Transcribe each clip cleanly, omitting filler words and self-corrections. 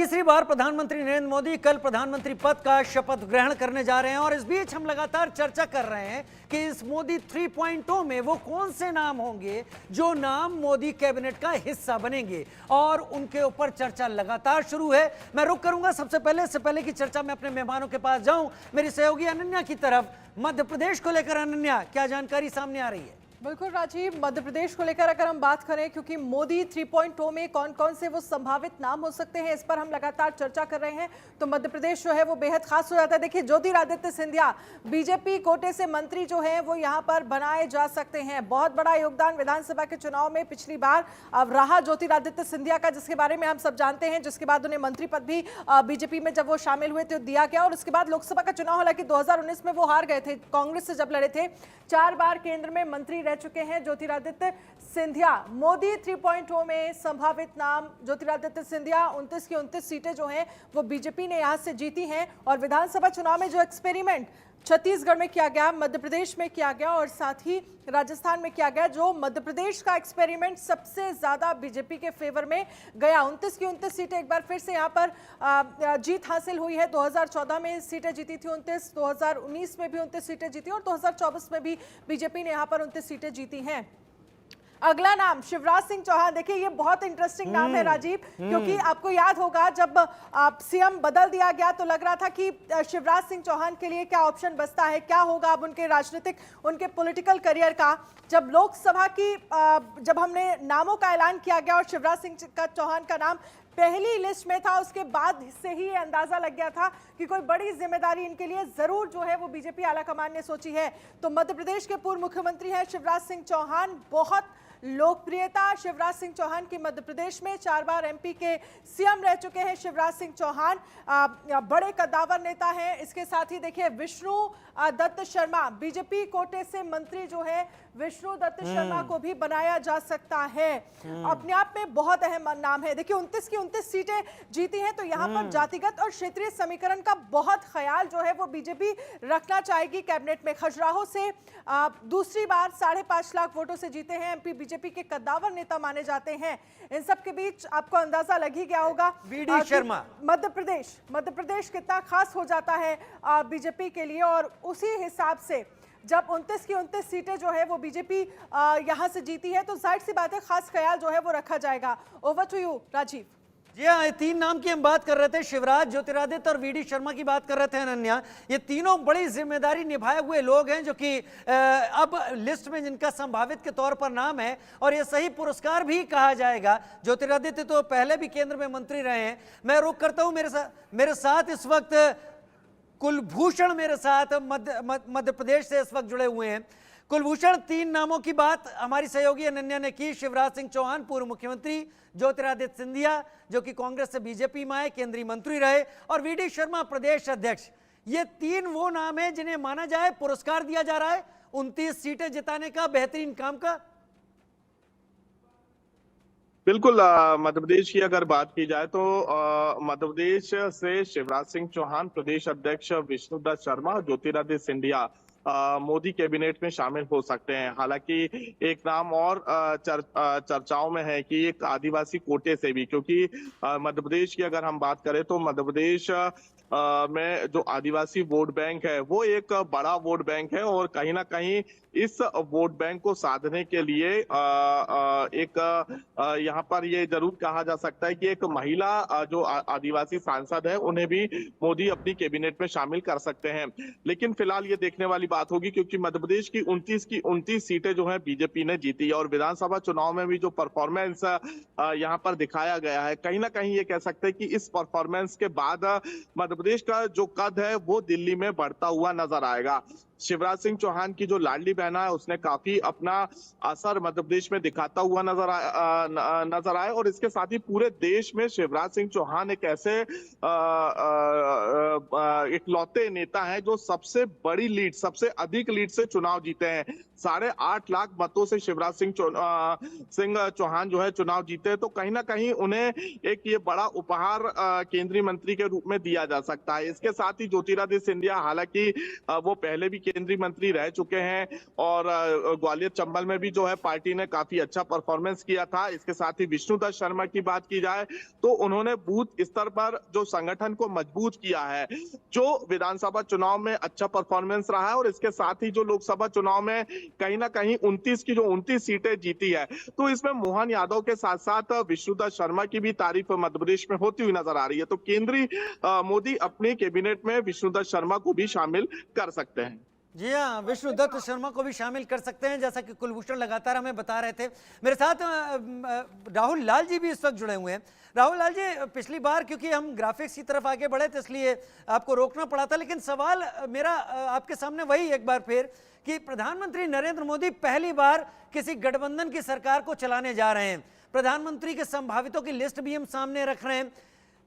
तीसरी बार प्रधानमंत्री नरेंद्र मोदी कल प्रधानमंत्री पद का शपथ ग्रहण करने जा रहे हैं और इस बीच हम लगातार चर्चा कर रहे हैं कि इस मोदी 3.0 में वो कौन से नाम होंगे जो नाम मोदी कैबिनेट का हिस्सा बनेंगे और उनके ऊपर चर्चा लगातार शुरू है। मैं रुक करूंगा सबसे पहले इससे पहले की चर्चा में अपने मेहमानों के पास जाऊं, मेरी सहयोगी अनन्या की तरफ। मध्य प्रदेश को लेकर अनन्या, क्या जानकारी सामने आ रही है? बिल्कुल राजीव, मध्य प्रदेश को लेकर अगर हम बात करें, क्योंकि मोदी 3.0 में कौन कौन से वो संभावित नाम हो सकते हैं, इस पर हम लगातार चर्चा कर रहे हैं, तो मध्य प्रदेश जो है वो बेहद खास हो जाता है। देखिए, ज्योतिरादित्य सिंधिया बीजेपी कोटे से मंत्री जो है वो यहाँ पर बनाए जा सकते हैं। बहुत बड़ा योगदान विधानसभा के चुनाव में पिछली बार अब रहा ज्योतिरादित्य सिंधिया का, जिसके बारे में हम सब जानते हैं, जिसके बाद उन्हें मंत्री पद भी बीजेपी में जब वो शामिल हुए तो दिया गया। और उसके बाद लोकसभा का चुनाव, हालांकि 2019 में वो हार गए थे, कांग्रेस से जब लड़े थे। 4 बार केंद्र में मंत्री रह चुके हैं ज्योतिरादित्य सिंधिया। मोदी 3.0 में संभावित नाम ज्योतिरादित्य सिंधिया। 29 की 29 सीटें जो हैं वो बीजेपी ने यहां से जीती हैं। और विधानसभा चुनाव में जो एक्सपेरिमेंट छत्तीसगढ़ में किया गया, मध्य प्रदेश में किया गया और साथ ही राजस्थान में किया गया, जो मध्य प्रदेश का एक्सपेरिमेंट सबसे ज्यादा बीजेपी के फेवर में गया। 29 की 29 सीटें एक बार फिर से यहां पर जीत हासिल हुई है। 2014 में सीटें जीती थी 29, 2019 में भी 29 सीटें जीती और 2024 में भी बीजेपी ने यहां पर 29 सीटें जीती हैं। अगला नाम शिवराज सिंह चौहान। देखिए, ये बहुत इंटरेस्टिंग नाम है राजीव, क्योंकि आपको याद होगा जब सीएम बदल दिया गया तो लग रहा था कि शिवराज सिंह चौहान के लिए क्या ऑप्शन बचता है, क्या होगा अब उनके राजनीतिक, उनके पॉलिटिकल करियर का। जब लोकसभा की जब हमने नामों का ऐलान किया गया और शिवराज सिंह चौहान का नाम पहली लिस्ट में था, उसके बाद से ही अंदाजा लग गया था कि कोई बड़ी जिम्मेदारी इनके लिए जरूर जो है वो बीजेपी आलाकमान ने सोची है। तो मध्य प्रदेश के पूर्व मुख्यमंत्री हैं शिवराज सिंह चौहान। बहुत लोकप्रियता शिवराज सिंह चौहान की मध्य प्रदेश में, 4 बार एमपी के सीएम रह चुके हैं शिवराज सिंह चौहान। बड़े कद्दावर नेता हैं। इसके साथ ही देखिए, विष्णु दत्त शर्मा बीजेपी कोटे से मंत्री जो है, विष्णु दत्त शर्मा को भी बनाया जा सकता है। अपने आप में बहुत अहम नाम है। देखिए, 29 की 29 सीटें जीती हैं, तो यहाँ पर जातिगत और क्षेत्रीय समीकरण का बहुत ख्याल जो है वो बीजेपी रखना चाहेगी कैबिनेट में। खजुराहो से दूसरी बार 5.5 लाख वोटों से जीते हैं एमपी, बीजेपी के कद्दावर नेता माने जाते हैं। इन सब के बीच आपको अंदाजा लग ही गया होगा वीडी शर्मा, मध्य प्रदेश कितना खास हो जाता है बीजेपी के लिए। और उसी हिसाब से जब 29 की 29 सीटें जो है वो बीजेपी यहां से जीती है, तो जाहिर सी बात है खास ख्याल जो है वो रखा जाएगा। Over to you Rajiv. जी हाँ, 3 नाम की हम बात कर रहे थे, शिवराज, ज्योतिरादित्य और वीडी शर्मा की बात कर रहे थे अनन्या। ये तीनों बड़ी जिम्मेदारी निभाए हुए लोग हैं जो कि अब लिस्ट में जिनका संभावित के तौर पर नाम है, और ये सही पुरस्कार भी कहा जाएगा। ज्योतिरादित्य तो पहले भी केंद्र में मंत्री रहे हैं। मैं रुक करता हूं, मेरे साथ इस वक्त कुलभूषण मेरे साथ मध्य प्रदेश से इस वक्त जुड़े हुए हैं। कुलभूषण, 3 नामों की बात हमारी सहयोगी अनन्या ने की। शिवराज सिंह चौहान पूर्व मुख्यमंत्री, ज्योतिरादित्य सिंधिया जो कि कांग्रेस से बीजेपी में आए, केंद्रीय मंत्री रहे, और वीडी शर्मा प्रदेश अध्यक्ष। ये 3 वो नाम है जिन्हें माना जाए पुरस्कार दिया जा रहा है 29 सीटें जिताने का, बेहतरीन काम का। बिल्कुल, मध्य प्रदेश की अगर बात की जाए तो मध्य प्रदेश से शिवराज सिंह चौहान, प्रदेश अध्यक्ष विष्णुदत्त शर्मा, ज्योतिरादित्य सिंधिया मोदी कैबिनेट में शामिल हो सकते हैं। हालांकि एक नाम और चर्चाओं में है कि एक आदिवासी कोटे से भी, क्योंकि मध्य प्रदेश की अगर हम बात करें तो मध्य प्रदेश में जो आदिवासी वोट बैंक है वो एक बड़ा वोट बैंक है, और कहीं ना कहीं इस वोट बैंक को साधने के लिए एक यहाँ पर ये जरूर कहा जा सकता है कि एक महिला जो आदिवासी सांसद है उन्हें भी मोदी अपनी कैबिनेट में शामिल कर सकते हैं। लेकिन फिलहाल ये देखने वाली बात होगी, क्योंकि मध्य प्रदेश की 29 सीटें जो है बीजेपी ने जीती है, और विधानसभा चुनाव में भी जो परफॉर्मेंस यहाँ पर दिखाया गया है, कहीं ना कहीं ये कह सकते हैं कि इस परफॉर्मेंस के बाद मध्य प्रदेश का जो कद है वो दिल्ली में बढ़ता हुआ नजर आएगा। शिवराज सिंह चौहान की जो लाडली बहना है उसने काफी अपना असर मध्य प्रदेश में दिखाता हुआ नजर आए, और इसके साथ ही पूरे देश में शिवराज सिंह चौहान एक ऐसे इकलौते नेता हैं जो सबसे बड़ी लीड, सबसे अधिक लीड से चुनाव जीते हैं। 8.5 लाख मतों से शिवराज सिंह चौहान जो है चुनाव जीते, तो कहीं ना कहीं उन्हें एक ये बड़ा उपहार केंद्रीय मंत्री के रूप में दिया जा सकता है। इसके साथ ही ज्योतिरादित्य सिंधिया, हालांकि वो पहले भी केंद्रीय मंत्री रह चुके हैं और ग्वालियर चंबल में भी जो है पार्टी ने काफी अच्छा परफॉर्मेंस किया था। इसके साथ ही विष्णुदत्त शर्मा की बात की जाए तो उन्होंने बूथ स्तर पर जो संगठन को मजबूत किया है, जो विधानसभा चुनाव में अच्छा परफॉर्मेंस रहा है, और इसके साथ ही जो लोकसभा चुनाव में कहीं ना कहीं 29 की जो 29 सीटें जीती है, तो इसमें मोहन यादव के साथ साथ विष्णुदत्त शर्मा की भी तारीफ मध्य प्रदेश में होती हुई नजर आ रही है। तो केंद्रीय मोदी अपने कैबिनेट में विष्णुदत्त शर्मा को भी शामिल कर सकते हैं। जी हाँ, विष्णुदत्त शर्मा को भी शामिल कर सकते हैं, जैसा कि कुलभूषण लगातार हमें बता रहे थे। मेरे साथ राहुल लाल जी भी इस वक्त जुड़े हुए हैं। राहुल लाल जी, पिछली बार क्योंकि हम ग्राफिक्स की तरफ आगे बढ़े थे इसलिए आपको रोकना पड़ा था, लेकिन सवाल मेरा आपके सामने वही एक बार फिर कि प्रधानमंत्री नरेंद्र मोदी पहली बार किसी गठबंधन की सरकार को चलाने जा रहे हैं। प्रधानमंत्री के संभावितों की लिस्ट भी हम सामने रख रहे हैं।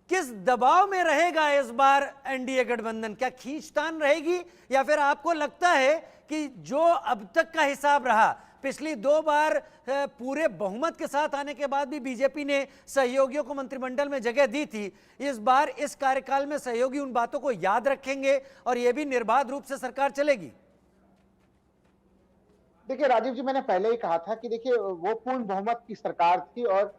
किस दबाव में रहेगा इस बार एनडीए गठबंधन? क्या खींचतान रहेगी, या फिर आपको लगता है कि जो अब तक का हिसाब रहा, पिछली 2 बार पूरे बहुमत के साथ आने के बाद भी बीजेपी ने सहयोगियों को मंत्रिमंडल में जगह दी थी, इस बार इस कार्यकाल में सहयोगी उन बातों को याद रखेंगे और यह भी निर्बाध रूप से सरकार चलेगी? देखिए राजीव जी, मैंने पहले ही कहा था कि देखिए वो पूर्ण बहुमत की सरकार थी, और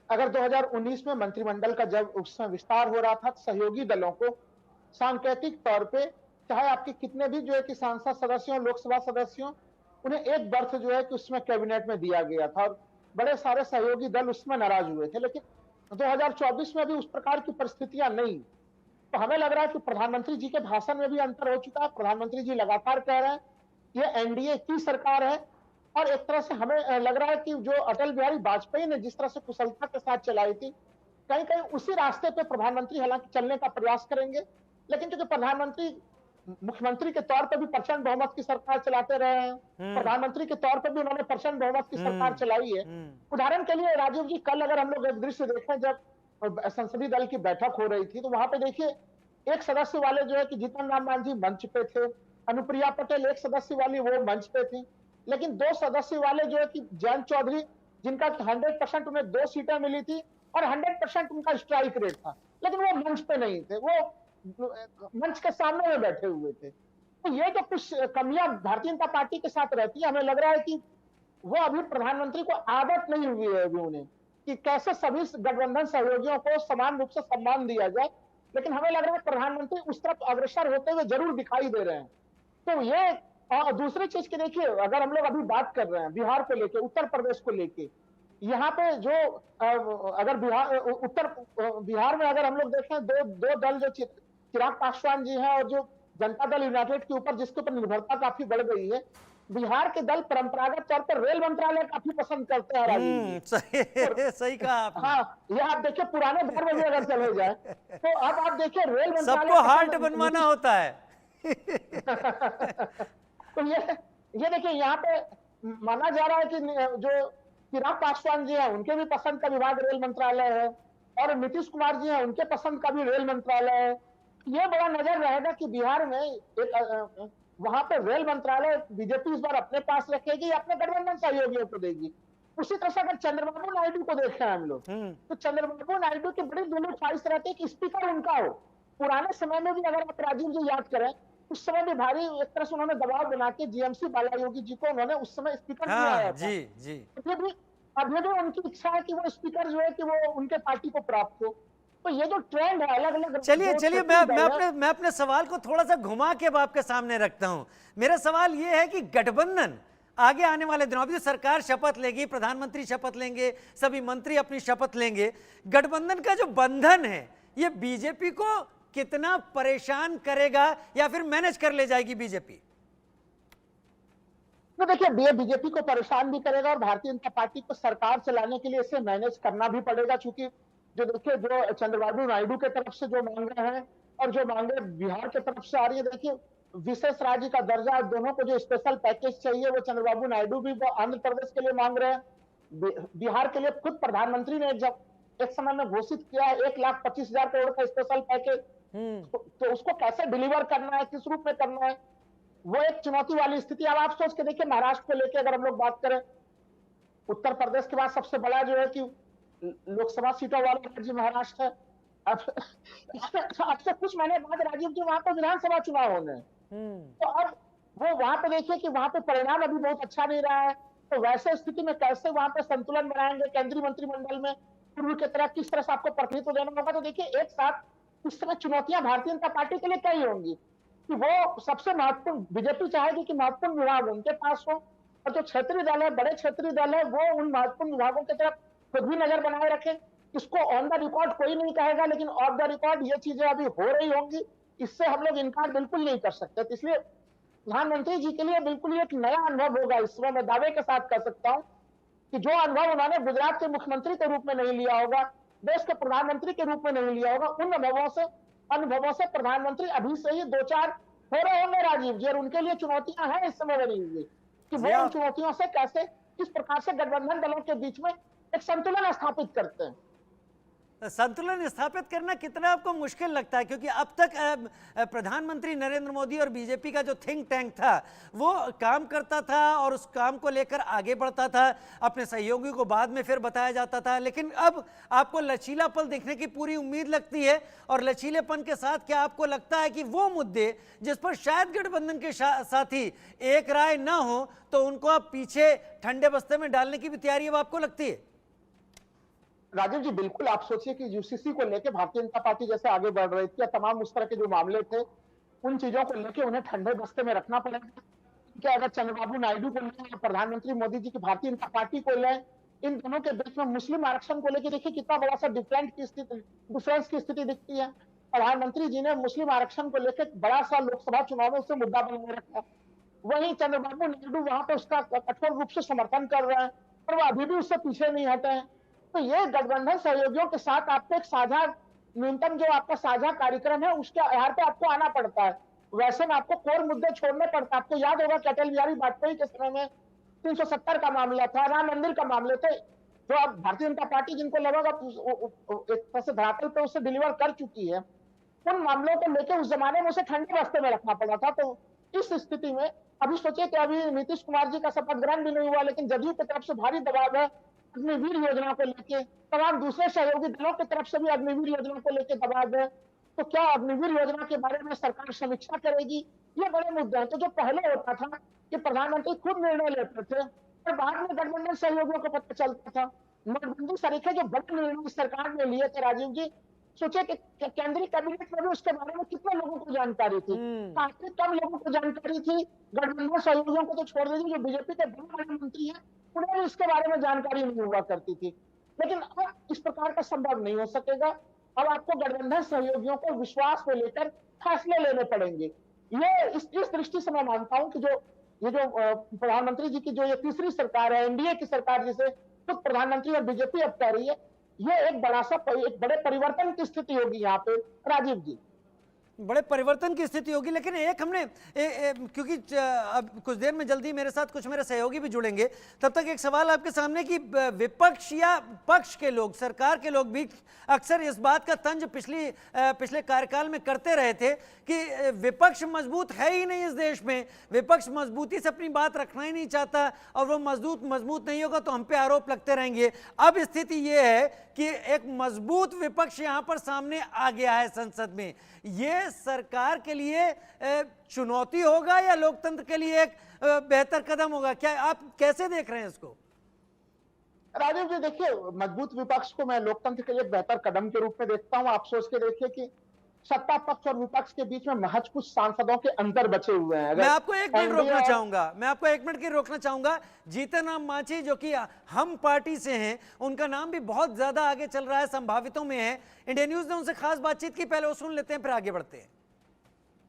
अगर 2019 में मंत्रिमंडल का जब उसमें विस्तार हो रहा था, तो सहयोगी दलों को सांकेतिक तौर पे, चाहे आपके कितने भी जो है कि सांसद सदस्यों, लोकसभा सदस्यों, उन्हें एक बर्थ जो है कि उसमें कैबिनेट में दिया गया था, और बड़े सारे सहयोगी दल उसमें नाराज हुए थे। लेकिन 2024 में भी उस प्रकार की परिस्थितियां नहीं। तो हमें लग रहा है कि प्रधानमंत्री जी के भाषण में भी अंतर हो चुका है। प्रधानमंत्री जी लगातार कह रहे हैं ये एनडीए की सरकार है, और एक तरह से हमें लग रहा है कि जो अटल बिहारी वाजपेयी ने जिस तरह से कुशलता के साथ चलाई थी, कहीं कहीं उसी रास्ते पे प्रधानमंत्री हालांकि चलने का प्रयास करेंगे। लेकिन क्योंकि प्रधानमंत्री मुख्यमंत्री के तौर पर भी प्रचंड बहुमत की सरकार चलाते रहे हैं, प्रधानमंत्री के तौर पर भी उन्होंने प्रचंड बहुमत की सरकार चलाई है। उदाहरण के लिए राजीव जी, कल अगर हम लोग एक दृश्य देखें, जब संसदीय दल की बैठक हो रही थी, तो वहां पे देखिए एक सदस्य वाले जो है कि जीतन राम मांझी मंच पे थे, अनुप्रिया पटेल एक सदस्य वाली वो मंच पे थी, लेकिन 2 सदस्य वाले जो है कि जयंत चौधरी, जिनका 100% उन्हें 2 सीटें मिली थी और 100% उनका स्ट्राइक रेट था, लेकिन वो मंच पे नहीं थे, वो मंच के सामने में बैठे हुए थे। तो ये जो कुछ कमियां भारतीय जनता पार्टी के साथ रहती है, हमें लग रहा है कि वो अभी प्रधानमंत्री को आदत नहीं हुई है अभी उन्हें कि कैसे सभी गठबंधन सहयोगियों को समान रूप से सम्मान दिया जाए। लेकिन हमें लग रहा है प्रधानमंत्री उस तरफ अग्रसर होते हुए जरूर दिखाई दे रहे हैं। तो ये, और दूसरी चीज की देखिए, अगर हम लोग अभी बात कर रहे हैं बिहार को लेके, उत्तर प्रदेश को लेके, यहाँ पे जो अगर बिहार में अगर हम लोग देखें, दो दल जो चिराग पासवान जी हैं और जो जनता दल यूनाइटेड के ऊपर जिसके ऊपर निर्भरता काफी बढ़ गई है, बिहार के दल परंपरागत तौर पर रेल मंत्रालय काफी पसंद करते हैं राजीव जी। सही कहा आपने। हाँ, ये आप देखिए पुराने दौर में भी अगर चले जाए, तो अब आप देखिए रेल मंत्रालय सबको हार्ट बनवाना होता है। तो ये देखिए यहाँ पे माना जा रहा है कि जो चिराग पासवान जी हैं उनके भी पसंद का विभाग रेल मंत्रालय है, और नीतीश कुमार जी हैं उनके पसंद का भी रेल मंत्रालय है। ये बड़ा नजर रहेगा कि बिहार में एक वहां पे रेल मंत्रालय बीजेपी इस बार अपने पास रखेगी, अपने गठबंधन सहयोगियों को देगी। उसी तरह से अगर चंद्रबाबू नायडू को देखें हम लोग, तो चंद्रबाबू नायडू की बड़ी दिली ख्वाहिश रहती है कि स्पीकर उनका हो। पुराने समय में भी अगर आप राजीव जी याद करें, उस समय भी भारी एक तरह से उन्होंने दबाव बना के जीएमसी बालायोगी जी को उन्होंने उस समय स्पीकर बनाया था। जी जी। अभी भी उनकी इच्छा है कि वो स्पीकर जो है कि वो उनके पार्टी को प्राप्त हो। तो ये जो ट्रेंड है अलग अलग, चलिए मैं अपने सवाल को थोड़ा सा घुमा के आपके सामने रखता हूं। मेरा सवाल ये है कि गठबंधन आगे आने वाले दिनों, अभी सरकार शपथ लेगी, प्रधानमंत्री शपथ लेंगे, सभी मंत्री अपनी शपथ लेंगे, गठबंधन का जो बंधन है ये बीजेपी को कितना परेशान करेगा या फिर मैनेज कर ले जाएगी बीजेपी? तो देखिए बीजेपी को परेशान भी करेगा, और भारतीय जनता पार्टी को सरकार चलाने के लिए इसे मैनेज करना भी पड़ेगा। चूंकि जो देखिए जो चंद्रबाबू नायडू के तरफ से जो मांगे हैं और जो मांगे बिहार के तरफ से आ रही है, देखिए विशेष राज्य का दर्जा, दोनों को जो स्पेशल पैकेज चाहिए वो चंद्रबाबू नायडू भी आंध्र प्रदेश के लिए मांग रहे हैं। बिहार के लिए खुद प्रधानमंत्री ने जब एक समय में घोषित किया है 1,25,000 करोड़ का स्पेशल पैकेज, तो उसको कैसे डिलीवर करना है, किस रूप में करना है, वो एक चुनौती वाली स्थिति। अब आप सोच के देखिए, महाराष्ट्र को लेकर अगर हम लोग बात करें, उत्तर प्रदेश के बाद सबसे बड़ा जो है कि लोकसभा सीटों वाला राज्य महाराष्ट्र है। अब अब से कुछ महीने बाद राजीव जी वहां पर विधानसभा चुनाव होने हैं। तो अब वो वहां पे देखिए कि वहां पे परिणाम अभी बहुत अच्छा नहीं रहा है, तो वैसे स्थिति में कैसे वहां पे संतुलन बनाएंगे केंद्रीय मंत्रिमंडल में, पूर्व की तरह किस तरह से आपको प्रतिनिधित्व देना होगा। तो देखिए एक साथ इस समय चुनौतियां भारतीय जनता पार्टी के लिए कई होंगी कि वो सबसे महत्वपूर्ण, बीजेपी चाहेगी कि महत्वपूर्ण विभाग उनके पास हो, और जो क्षेत्रीय दल है, बड़े क्षेत्रीय दल है, वो उन महत्वपूर्ण विभागों की तरफ खुद भी नजर बनाए रखें। इसको ऑन द रिकॉर्ड कोई नहीं कहेगा, लेकिन ऑफ द रिकॉर्ड ये चीजें अभी हो रही होंगी, इससे हम लोग इनकार बिल्कुल नहीं कर सकते। तो इसलिए प्रधानमंत्री जी के लिए बिल्कुल एक नया अनुभव होगा। इस समय मैं दावे के साथ कह सकता हूं कि जो अनुभव उन्होंने गुजरात के मुख्यमंत्री के रूप में नहीं लिया होगा, देश के प्रधानमंत्री के रूप में नहीं लिया होगा, उन अनुभवों से प्रधानमंत्री अभी से ही 2-4 हो रहे होंगे राजीव जी। और उनके लिए चुनौतियां हैं इस समय बनी हुई कि वो उन चुनौतियों से कैसे, किस प्रकार से गठबंधन दलों के बीच में एक संतुलन स्थापित करते हैं। संतुलन स्थापित करना कितना आपको मुश्किल लगता है, क्योंकि अब तक प्रधानमंत्री नरेंद्र मोदी और बीजेपी का जो थिंक टैंक था वो काम करता था और उस काम को लेकर आगे बढ़ता था, अपने सहयोगी को बाद में फिर बताया जाता था, लेकिन अब आपको लचीलापन देखने की पूरी उम्मीद लगती है। और लचीलेपन के साथ क्या आपको लगता है कि वो मुद्दे जिस पर शायद गठबंधन के साथी एक राय ना हो, तो उनको आप पीछे ठंडे बस्ते में डालने की भी तैयारी अब आपको लगती है? राजीव जी बिल्कुल, आप सोचिए कि यूसीसी को लेकर भारतीय जनता पार्टी जैसे आगे बढ़ रही थी, या तमाम उस तरह के जो मामले थे, उन चीजों को लेकर उन्हें ठंडे बस्ते में रखना पड़ेगा। क्या अगर चंद्रबाबू नायडू को लें या प्रधानमंत्री मोदी जी की भारतीय जनता पार्टी को लें, इन दोनों के बीच में मुस्लिम आरक्षण को लेकर देखिए कितना बड़ा सा डिफरेंस की स्थिति दिखती है। प्रधानमंत्री जी ने मुस्लिम आरक्षण को लेकर बड़ा सा लोकसभा चुनाव में उससे मुद्दा बनाए रखा, वहीं चंद्रबाबू नायडू वहां पर उसका कठोर रूप से समर्थन कर रहे हैं और वो अभी भी उससे पीछे नहीं हटे हैं। तो ये गठबंधन सहयोगियों के साथ आपको एक साझा, न्यूनतम जो आपका साझा कार्यक्रम है उसके आधार पर आपको आना पड़ता है। वैसे में आपको कोर मुद्दे छोड़ने पड़ते हैं। आपको याद होगा कि अटल बिहारी वाजपेयी के समय में 370 का मामला था, राम मंदिर का मामले थे, जो अब भारतीय जनता पार्टी जिनको लगेगा एक तरह से धरातल पे उससे डिलीवर कर चुकी है, उन मामलों को लेकर उस जमाने में उसे ठंडे रास्ते में रखना पड़ा था। तो इस स्थिति में अभी सोचिए कि अभी नीतीश कुमार जी का शपथ ग्रहण भी नहीं हुआ, लेकिन जदयू की तरफ से भारी दबाव है अग्निवीर योजना को लेके, तमाम दूसरे सहयोगी दलों की तरफ से भी अग्निवीर योजना को लेकर दबाव है। तो क्या अग्निवीर योजना के बारे में सरकार समीक्षा करेगी, ये बड़े मुद्दे हैं। तो जो पहले होता था कि प्रधानमंत्री खुद निर्णय लेते थे और बाद में गठबंधन सहयोगियों को पता चलता था, नोटबंदी सरीखे जो बड़े निर्णय सरकार ने लिए थे राजीव जी, सोचे कि केंद्रीय कैबिनेट में भी उसके बारे में कितने लोगों को जानकारी थी, काफी कम लोगों को जानकारी थी। गठबंधन सहयोगियों को तो छोड़ दीजिए, जो बीजेपी के बड़े मंत्री हैं उन्हें भी इसके बारे में जानकारी नहीं हुआ करती थी। लेकिन अब इस प्रकार का संभव नहीं हो सकेगा। अब आपको गठबंधन सहयोगियों को विश्वास को लेकर फैसले लेने पड़ेंगे। ये इस दृष्टि से मैं मानता हूं कि ये जो प्रधानमंत्री जी की जो ये तीसरी सरकार है, एनडीए की सरकार जिसे खुद प्रधानमंत्री और बीजेपी अब कह रही है, ये एक बड़े परिवर्तन की स्थिति होगी यहाँ पे राजीव जी, बड़े परिवर्तन की स्थिति होगी। लेकिन एक हमने क्योंकि अब कुछ देर में जल्दी मेरे साथ कुछ मेरे सहयोगी भी जुड़ेंगे, तब तक एक सवाल आपके सामने कि विपक्ष या पक्ष के लोग, सरकार के लोग भी अक्सर इस बात का तंज पिछले कार्यकाल में करते रहे थे कि विपक्ष मजबूत है ही नहीं इस देश में, विपक्ष मजबूती से अपनी बात रखना ही नहीं चाहता और वो मजबूत नहीं होगा तो हम पे आरोप लगते रहेंगे। अब स्थिति ये है कि एक मजबूत विपक्ष यहाँ पर सामने आ गया है संसद में। ये सरकार के लिए चुनौती होगा या लोकतंत्र के लिए एक बेहतर कदम होगा? क्या आप कैसे देख रहे हैं इसको? राजीव जी देखिए, मजबूत विपक्ष को मैं लोकतंत्र के लिए बेहतर कदम के रूप में देखता हूं। आप सोच के देखिए कि सत्ता पक्ष और विपक्ष के बीच में महज कुछ सांसदों के अंतर बचे हुए हैं। मैं आपको एक मिनट रोकना चाहूंगा। जीतन राम मांझी जो कि हम पार्टी से हैं, उनका नाम भी बहुत ज्यादा आगे चल रहा है, संभावितों में है। इंडिया न्यूज ने उनसे खास बातचीत की, पहले वो सुन लेते हैं फिर आगे बढ़ते हैं।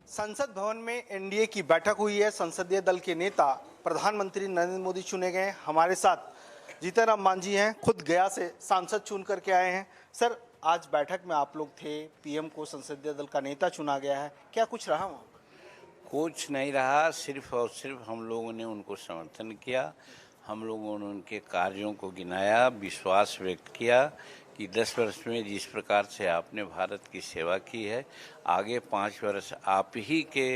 संसद भवन में एनडीए की बैठक हुई है। संसदीय दल के नेता प्रधानमंत्री नरेंद्र मोदी चुने गए। हमारे साथ जीतन राम मांझी हैं, खुद गया से सांसद चुन करके आए हैं। सर, आज बैठक में आप लोग थे, पीएम को संसदीय दल का नेता चुना गया है, क्या कुछ रहा वहाँ? कुछ नहीं रहा, सिर्फ और सिर्फ हम लोगों ने उनको समर्थन किया, हम लोगों ने उनके कार्यों को गिनाया, विश्वास व्यक्त किया कि कि 10 वर्ष में जिस प्रकार से आपने भारत की सेवा की है, आगे 5 वर्ष आप ही के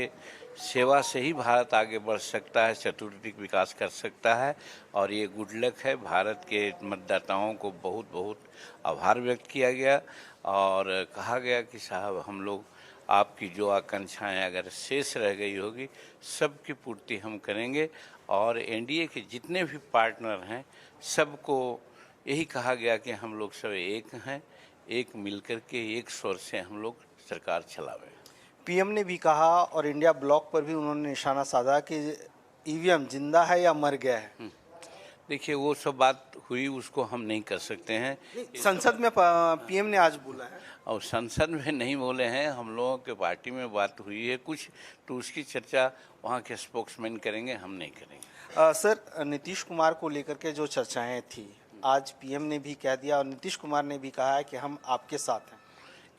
सेवा से ही भारत आगे बढ़ सकता है, चतुर्दिक विकास कर सकता है। और ये गुड लक है। भारत के मतदाताओं को बहुत बहुत आभार व्यक्त किया गया और कहा गया कि साहब हम लोग आपकी जो आकांक्षाएं अगर शेष रह गई होगी सबकी पूर्ति हम करेंगे। और एनडीए के जितने भी पार्टनर हैं सबको यही कहा गया कि हम लोग सब एक हैं, एक मिलकर के एक स्वर से हम लोग सरकार चलावें। पीएम ने भी कहा और इंडिया ब्लॉक पर भी उन्होंने निशाना साधा कि ईवीएम जिंदा है या मर गया है। देखिए वो सब बात हुई, उसको हम नहीं कर सकते हैं। संसद में पीएम ने आज बोला है और संसद में नहीं बोले हैं, हम लोगों के पार्टी में बात हुई है कुछ, तो उसकी चर्चा वहाँ के स्पोक्समैन करेंगे, हम नहीं करेंगे। सर, नीतीश कुमार को लेकर के जो चर्चाएं थी आज पीएम ने भी कह दिया और नीतीश कुमार ने भी कहा है कि हम आपके साथ हैं।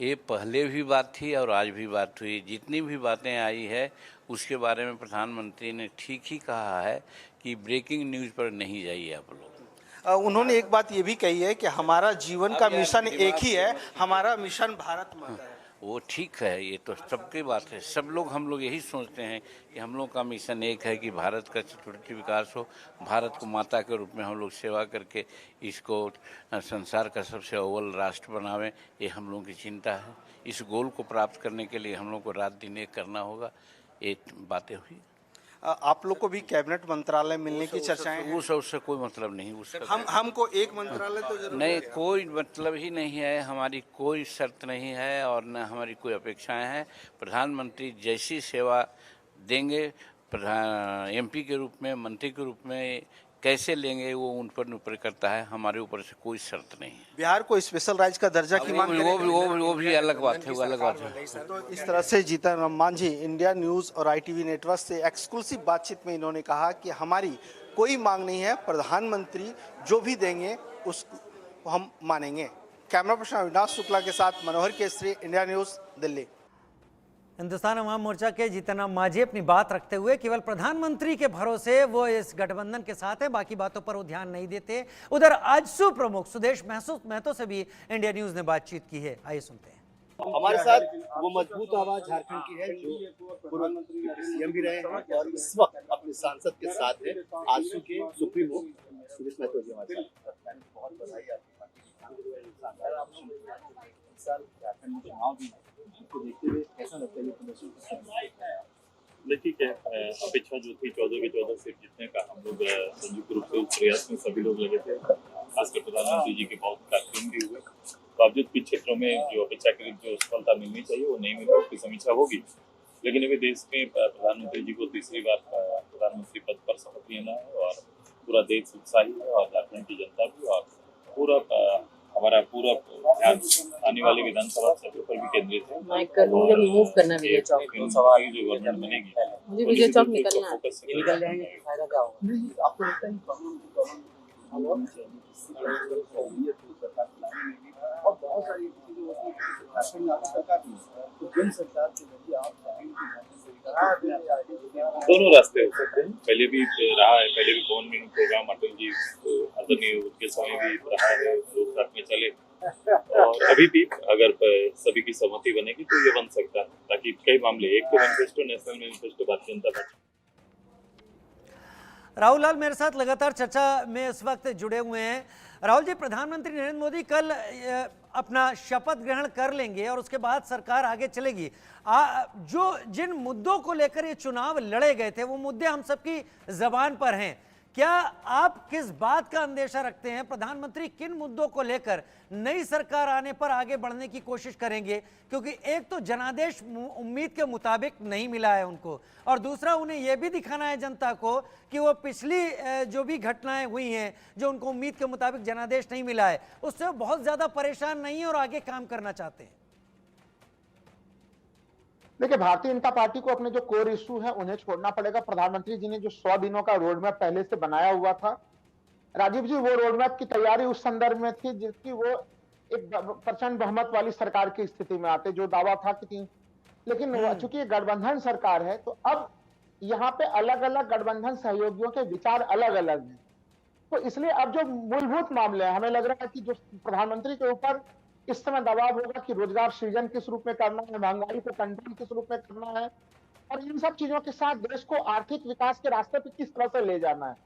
ये पहले भी बात थी और आज भी बात हुई। जितनी भी बातें आई है उसके बारे में प्रधानमंत्री ने ठीक ही कहा है कि ब्रेकिंग न्यूज़ पर नहीं जाइए आप लोग। उन्होंने एक बात ये भी कही है कि हमारा जीवन का मिशन एक ही है, हमारा मिशन भारत माता है। वो ठीक है, ये तो सबकी बात है। सब लोग हम लोग यही सोचते हैं कि हम लोग का मिशन एक है कि भारत का चतुर्थी विकास हो, भारत को माता के रूप में हम लोग सेवा करके इसको संसार का सबसे अव्वल राष्ट्र बनावें, ये हम लोगों की चिंता है। इस गोल को प्राप्त करने के लिए हम लोग को रात दिन एक करना होगा। ये बातें हुई। आप लोग को भी कैबिनेट मंत्रालय मिलने की चर्चाएं हैं? उससे कोई मतलब नहीं। उसका हमको एक मंत्रालय तो जरूर नहीं, कोई मतलब ही नहीं है, हमारी कोई शर्त नहीं है और न हमारी कोई अपेक्षाएं हैं। प्रधानमंत्री जैसी सेवा देंगे एमपी के रूप में, मंत्री के रूप में कैसे लेंगे वो उन पर निर्भर करता है, हमारे ऊपर से कोई शर्त नहीं है। बिहार को स्पेशल राज्य का दर्जा की मांग वो भी अलग बात है, वो अलग बात है। तो इस तरह से जीतन राम मांझी इंडिया न्यूज़ और ITV नेटवर्क से एक्सक्लूसिव बातचीत में इन्होंने कहा कि हमारी कोई मांग नहीं है, प्रधानमंत्री जो भी देंगे उसको हम मानेंगे। कैमरा पर्सन अविनाश शुक्ला के साथ मनोहर केसरी, इंडिया न्यूज़, दिल्ली। हिंदुस्तान अवाम मोर्चा के जीतन राम मांझी अपनी बात रखते हुए केवल प्रधानमंत्री के भरोसे वो इस गठबंधन के साथ है, बाकी बातों पर वो ध्यान नहीं देते। उधर आजसू प्रमुख सुदेश महतो से भी इंडिया न्यूज ने बातचीत की है, आइए सुनते हैं। हमारे साथ वो मजबूत आवाज झारखंड की है जो पूर्व सीएम भी रहे हैं और इस वक्त अपने सांसद के साथ है, आजसू के सुप्रीमो सुदेश महतो जी हमारे साथ। बहुत बधाई आपको। झारखंड में चुनाव भी को देखते हुए कैसा लगता है ये प्रदर्शन? देखिए क्या अपेक्षा जो थी 14 के 14 सीट जीतने का, हम लोग संयुक्त रूप से उस प्रयास में सभी लोग लगे थे, खासकर प्रधानमंत्री जी के बहुत कार्यक्रम भी हुए। बावजूद कुछ क्षेत्रों में जो अपेक्षाकृत जो सफलता मिलनी चाहिए वो नहीं मिली, उसकी समीक्षा होगी। लेकिन अभी देश में प्रधानमंत्री जी को तीसरी बार प्रधानमंत्री पद पर शपथ लेना है और पूरा देश उत्साही है और झारखंड की जनता भी, और पूरा हमारा पूरा ध्यान आने वाले विधानसभा सत्र पर भी केंद्रित है। मुझे मूव करना है विजय चौक। जो गवर्नमेंट बनेगी मुझे विजय चौक निकलना है। निकल जाएंगे तो फायदा क्या होगा? आपको लगता है और बहुत सारी चीजें होती है सरकार की, तो जन सरकार के जरिए आप दोनों रास्ते हो सकते हैं। पहले भी रहा है, पहले भी कौन मीनू प्रोग्राम अटल जी आदरणीय उनके समय भी रहा है, लोग साथ में चले, और अभी भी अगर सभी की सहमति बनेगी तो ये बन सकता है। ताकि कई मामले, एक तो manifesto, national manifesto Bharatiya Janata party. Rahul लाल मेरे साथ लगातार चर्चा में इस वक्त जुड़े हुए हैं। राहुल जी, प्रधानमंत्री नरेंद्र मोदी कल अपना शपथ ग्रहण कर लेंगे और उसके बाद सरकार आगे चलेगी। जो जिन मुद्दों को लेकर ये चुनाव लड़े गए थे वो मुद्दे हम सबकी जबान पर हैं। क्या आप किस बात का अंदेशा रखते हैं, प्रधानमंत्री किन मुद्दों को लेकर नई सरकार आने पर आगे बढ़ने की कोशिश करेंगे? क्योंकि एक तो जनादेश उम्मीद के मुताबिक नहीं मिला है उनको, और दूसरा उन्हें यह भी दिखाना है जनता को कि वो पिछली जो भी घटनाएं हुई हैं जो उनको उम्मीद के मुताबिक जनादेश नहीं मिला है उससे वो बहुत ज्यादा परेशान नहीं है और आगे काम करना चाहते हैं। देखिए, भारतीय जनता पार्टी को अपने जो कोर इशू है उन्हें छोड़ना पड़ेगा। प्रधानमंत्री जी ने जो 100 दिनों का रोड मैप पहले से बनाया हुआ था, राजीव जी, वो रोड मैप की तैयारी उस संदर्भ में थी जिसकी वो एक प्रचंड बहुमत वाली सरकार की स्थिति में आते, जो दावा था कि लेकिन चूंकि गठबंधन सरकार है तो अब यहाँ पे अलग अलग गठबंधन सहयोगियों के विचार अलग अलग हैं। तो इसलिए अब जो मूलभूत मामले हैं, हमें लग रहा है कि जो प्रधानमंत्री के ऊपर इस समय दबाव होगा कि रोजगार सृजन किस रूप में करना है, महंगाई को कंट्रोल किस रूप में करना है, और इन सब चीजों के साथ देश को आर्थिक विकास के रास्ते पर किस तरह से ले जाना है।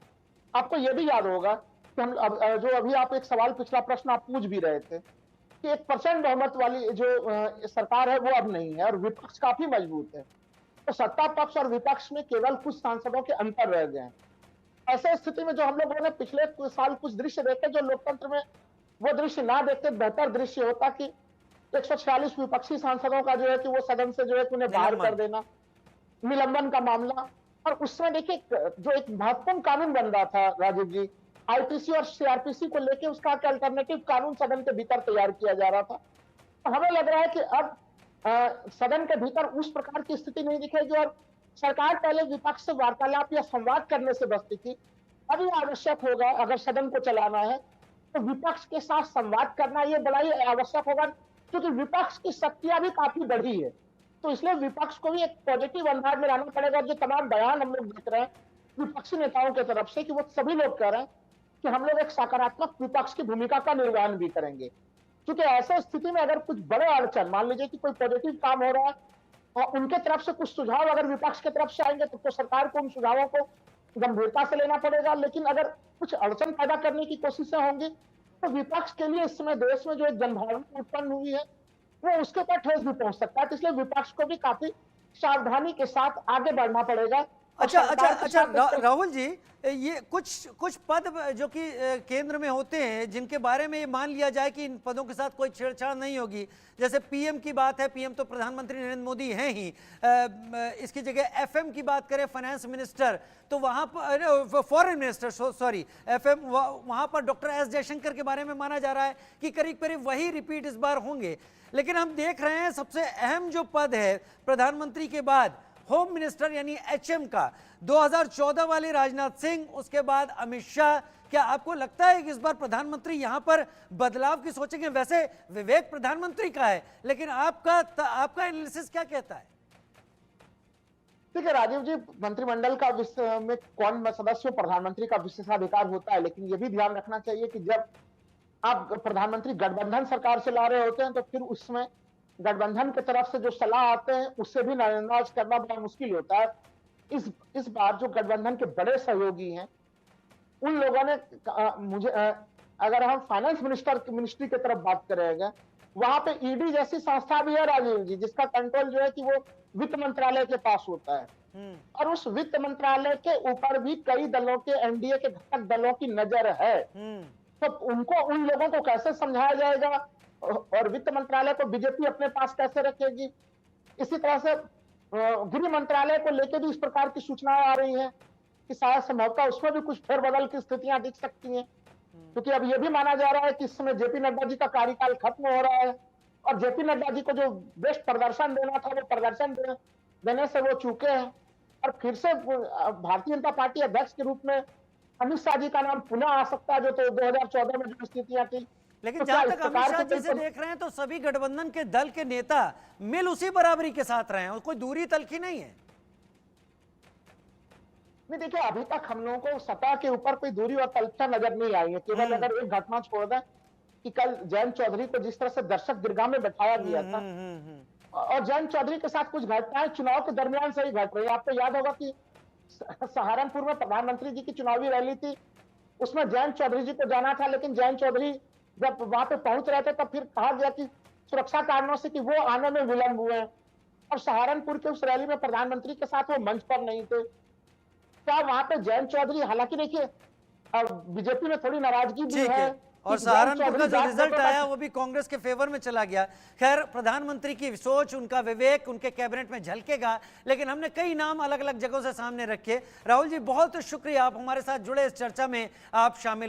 आपको यह भी याद होगा कि हम जो अभी आप एक सवाल, पिछला प्रश्न आप पूछ भी रहे थे कि 1% बहुमत वाली जो सरकार है वो अब नहीं है और विपक्ष काफी मजबूत है, तो सत्ता पक्ष और विपक्ष में केवल कुछ सांसदों के अंतर रह गए हैं। ऐसे स्थिति में जो हम लोगों ने पिछले कुछ साल कुछ दृश्य देखे, जो लोकतंत्र में वो दृश्य ना देखते बेहतर दृश्य होता कि 146 विपक्षी सांसदों का जो है कि वो सदन से जो है कि उन्हें बाहर कर देना, निलंबन का मामला। और उसमें देखिए जो एक महत्वपूर्ण कानून बन रहा था राजीव जी, आईपीसी और सीआरपीसी को लेके उसका अल्टरनेटिव कानून सदन के भीतर तैयार किया जा रहा था। तो हमें लग रहा है कि अब सदन के भीतर उस प्रकार की स्थिति नहीं दिखेगी और सरकार पहले विपक्ष से वार्तालाप या संवाद करने से बचती थी। अब ये आवश्यक होगा, अगर सदन को चलाना है तो विपक्ष के साथ संवाद करना ये बड़ा ही आवश्यक होगा, क्योंकि विपक्ष की शक्तियां भी काफी बढ़ी है। तो इसलिए विपक्ष को भी एक पॉजिटिव अंदाज में लाना पड़ेगा। जो तमाम बयान हम लोग देख रहे हैं विपक्षी नेताओं की तरफ से कि वो सभी लोग कह रहे हैं कि हम लोग एक सकारात्मक विपक्ष की भूमिका का निर्वहन भी करेंगे, क्योंकि ऐसे स्थिति में अगर कुछ बड़े अड़चन, मान लीजिए कि कोई पॉजिटिव काम हो रहा है और उनके तरफ से कुछ सुझाव अगर विपक्ष की तरफ से आएंगे तो सरकार को उन सुझावों को गंभीरता से लेना पड़ेगा। लेकिन अगर कुछ अड़चन पैदा करने की कोशिशें होंगी तो विपक्ष के लिए इस समय देश में जो एक जनभावना उत्पन्न हुई है वो उसके ऊपर ठेस भी पहुंच सकता है। तो इसलिए विपक्ष को भी काफी सावधानी के साथ आगे बढ़ना पड़ेगा। अच्छा राहुल जी, ये कुछ पद जो कि केंद्र में होते हैं जिनके बारे में ये मान लिया जाए कि इन पदों के साथ कोई छेड़छाड़ नहीं होगी, जैसे पीएम की बात है, पीएम तो प्रधानमंत्री नरेंद्र मोदी हैं ही, इसकी जगह एफएम की बात करें, फाइनेंस मिनिस्टर, तो वहाँ पर फॉरेन मिनिस्टर सॉरी एफएम, वहाँ पर डॉक्टर एस जयशंकर के बारे में माना जा रहा है कि करीब करीब वही रिपीट इस बार होंगे। लेकिन हम देख रहे हैं सबसे अहम जो पद है प्रधानमंत्री के बाद होम मिनिस्टर यानी एचएम का, 2014 वाले राजनाथ सिंह, उसके बाद अमित शाह। क्या आपको लगता है कि इस बार प्रधानमंत्री यहां पर बदलाव की सोचेंगे? वैसे विवेक प्रधानमंत्री का है, लेकिन आपका एनालिसिस क्या कहता है? देखिए राजीव जी, मंत्रिमंडल का में कौन सदस्य प्रधानमंत्री का विशेषाधिकार होता है, लेकिन यह भी ध्यान रखना चाहिए कि जब आप प्रधानमंत्री गठबंधन सरकार से ला रहे होते हैं तो फिर उसमें गठबंधन की तरफ से जो सलाह आते हैं उससे भी नजरअंदाज करना बड़ा मुश्किल होता है। इस बार जो गठबंधन के बड़े सहयोगी हैं उन लोगों ने अगर हम फाइनेंस मिनिस्ट्री की तरफ बात करेंगे, वहां पे ईडी जैसी संस्था भी है राजीव जी, जिसका कंट्रोल जो है कि वो वित्त मंत्रालय के पास होता है और उस वित्त मंत्रालय के ऊपर भी कई दलों के, एनडीए के घटक दलों की नजर है। तो उन लोगों को कैसे समझाया जाएगा और वित्त मंत्रालय को बीजेपी अपने पास कैसे रखेगी? इसी तरह से गृह मंत्रालय को लेकर भी इस प्रकार की सूचनाएं आ रही हैं कि शायद संभवतः उसमें भी कुछ फेरबदल की स्थितियां दिख सकती हैं, क्योंकि अब यह भी माना जा रहा है कि इस समय जेपी नड्डा जी का कार्यकाल खत्म हो रहा है और जेपी नड्डा जी को जो बेस्ट प्रदर्शन देना था वो प्रदर्शन देने से वो चूके हैं और फिर से भारतीय जनता पार्टी अध्यक्ष के रूप में अमित शाह जी का नाम पुनः आ सकता है, जो तो 2014 में जो स्थितियां थी। लेकिन तो जहां तक अमित शाह जी से देख रहे हैं तो सभी गठबंधन के दल के नेता मिल उसी बराबरी के साथ रहे हैं और कोई दूरी तलखी नहीं है। नहीं, देखिए अभी तक हम लोगों को सतह के ऊपर कोई दूरी और तलखियां नजर नहीं आई है। केवल अगर एक घटना छोड़ दें कि कल जयंत चौधरी को जिस तरह से दर्शक दीर्घा में बैठाया गया था और जयंत चौधरी के साथ कुछ घटनाएं चुनाव के दरमियान से ही घट रही है। आपको याद होगा कि सहारनपुर में प्रधानमंत्री जी की चुनावी रैली थी, उसमें जयंत चौधरी जी को जाना था, लेकिन जयंत चौधरी जब वहां पे पहुंच रहे थे तब फिर कहा गया कि सुरक्षा कारणों से कि वो आने में विलंब हुए हैं और सहारनपुर के उस रैली में प्रधानमंत्री के साथ वो मंच पर नहीं थे। क्या वहां पे जयंत चौधरी, हालांकि देखिए बीजेपी में थोड़ी नाराजगी भी है और सहारनपुर का जो रिजल्ट आया वो भी कांग्रेस के फेवर में चला गया। खैर, प्रधानमंत्री की सोच, उनका विवेक उनके कैबिनेट में झलकेगा, लेकिन हमने कई नाम अलग अलग जगहों से सामने रखे। राहुल जी, बहुत शुक्रिया, आप हमारे साथ जुड़े, इस चर्चा में आप शामिल